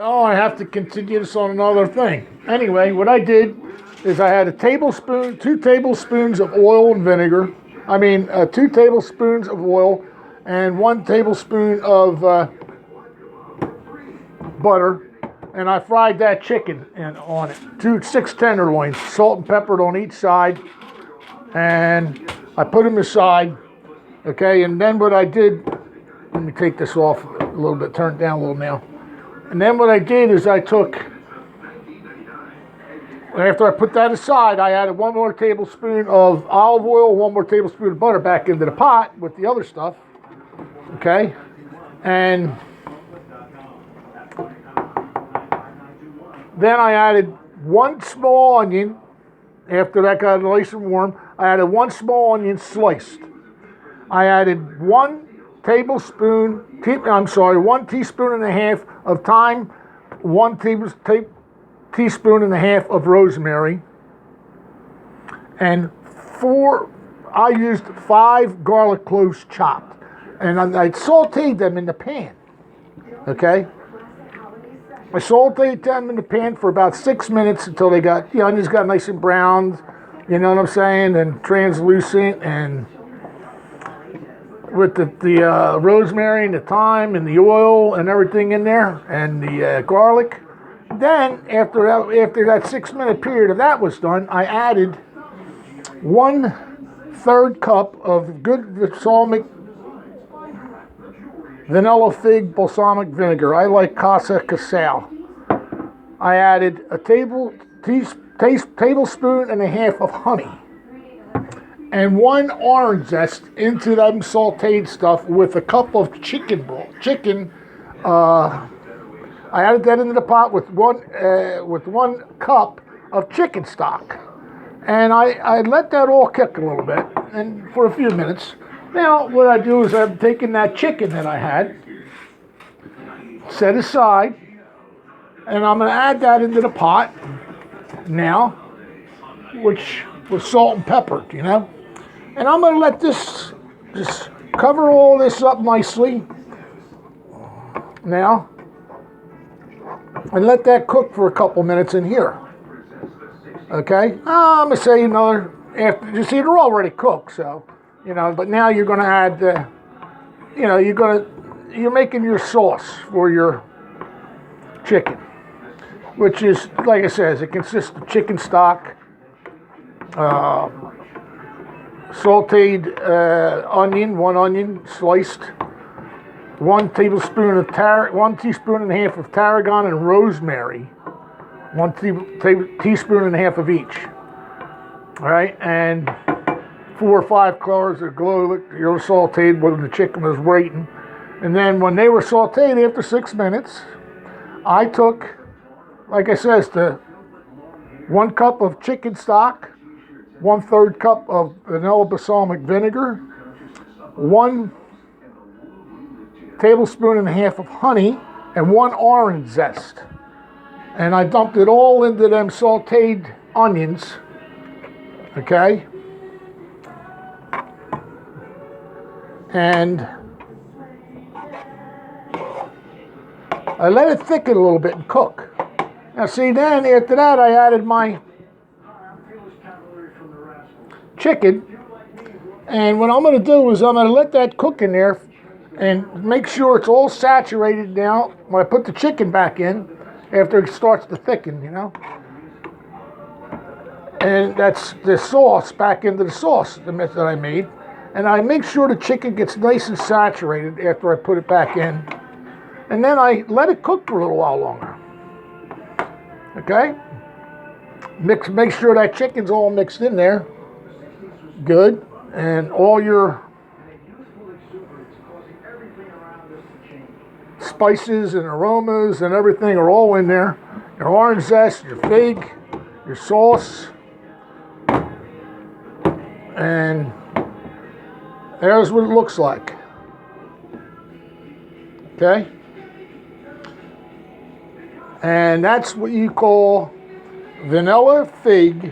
Oh, I have to continue this on another thing. Anyway, what I did is I had a tablespoon, 2 tablespoons of oil and vinegar. 2 tablespoons of oil and 1 tablespoon of butter, and I fried that chicken on it. 6 tenderloins, salt and peppered on each side, and I put them aside. Okay, and then what I did, let me take this off a little bit, turn it down a little now. And then what I did is I took, after I put that aside, I added 1 more tablespoon of olive oil, 1 more tablespoon of butter back into the pot with the other stuff. Okay, and then I added 1 small onion. After that got nice and warm, I added 1 small onion sliced. I added 1 teaspoon and a half of thyme, 1 teaspoon and a half of rosemary, and I used 5 garlic cloves chopped, and I sauteed them in the pan. Okay, I sauteed them in the pan for about 6 minutes until the onions got nice and browned, you know what I'm saying, and translucent, and with the rosemary and the thyme and the oil and everything in there, and the garlic. Then after that 6-minute period of that was done, I added 1/3 cup of good vanilla fig balsamic vinegar. I like Casa Casal. I added a tablespoon and a half of honey, and 1 orange zest into that sauteed stuff with a cup of chicken. I added that into the pot with one cup of chicken stock, and I let that all cook a little bit, and for a few minutes. Now what I do is I'm taking that chicken that I had set aside, and I'm going to add that into the pot now, which was salt and peppered, you know. And I'm going to let this just cover all this up nicely now, and let that cook for a couple minutes in here. Okay, I'm going to say another, after, you see they're already cooked, so, you know, but now you're going to add, you're making your sauce for your chicken, which is, like I said, it consists of chicken stock, sauteed onion, 1 onion sliced, 1 teaspoon and a half of tarragon and rosemary, 1 teaspoon and a half of each. All right, and 4 or 5 cloves of garlic. You're sauteed when the chicken was waiting, and then when they were sauteed after 6 minutes, I took, like I says, the 1 cup of chicken stock, 1/3 cup of vanilla balsamic vinegar, 1 tablespoon and a half of honey, and 1 orange zest. And I dumped it all into them sauteed onions, okay? And I let it thicken a little bit and cook. Now see, then after that I added my chicken, and what I'm going to do is I'm going to let that cook in there and make sure it's all saturated now when I put the chicken back in after it starts to thicken, you know. And that's the sauce back into the sauce that I made, and I make sure the chicken gets nice and saturated after I put it back in, and then I let it cook for a little while longer. Okay, make sure that chicken's all mixed in there good, and all your spices and aromas and everything are all in there. Your orange zest, your fig, your sauce, and there's what it looks like. Okay, and that's what you call vanilla fig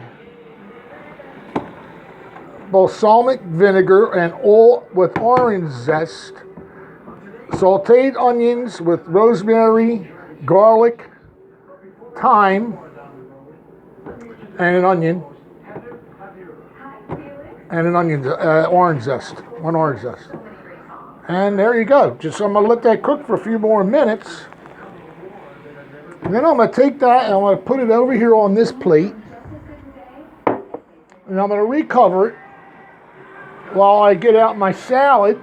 balsamic vinegar and all with orange zest, sauteed onions with rosemary, garlic, thyme, and an onion. And an onion, orange zest, one orange zest. And there you go. Just I'm gonna let that cook for a few more minutes. And then I'm gonna take that and I'm gonna put it over here on this plate. And I'm gonna recover it while I get out my salad,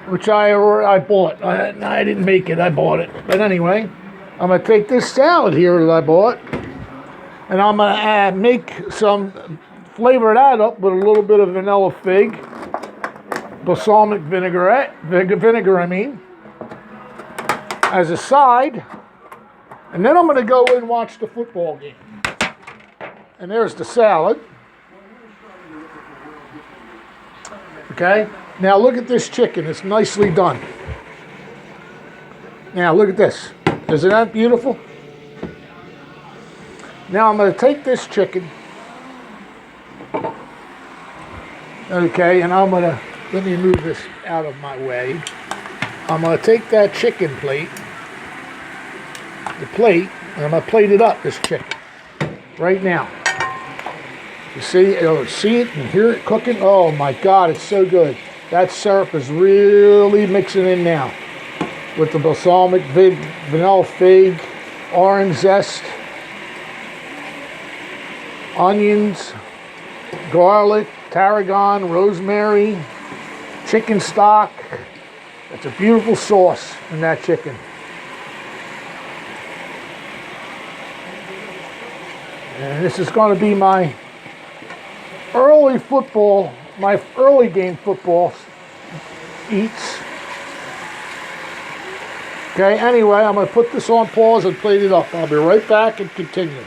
which I bought. I didn't make it, I bought it. But anyway, I'm gonna take this salad here that I bought, and I'm gonna make some, flavor that up with a little bit of vanilla fig, balsamic vinegar, as a side. And then I'm going to go and watch the football game. And there's the salad. Okay, now look at this chicken. It's nicely done. Now look at this. Isn't that beautiful? Now I'm going to take this chicken. Okay, and I'm going to, let me move this out of my way. I'm going to take that chicken plate, and I'm going to plate it up, this chicken, right now. You see it and hear it cooking? Oh my God, it's so good. That syrup is really mixing in now with the balsamic, vanilla fig, orange zest, onions, garlic, tarragon, rosemary, chicken stock. It's a beautiful sauce in that chicken. And this is going to be my early game football eats. Okay, anyway, I'm going to put this on pause and plate it up. I'll be right back and continue.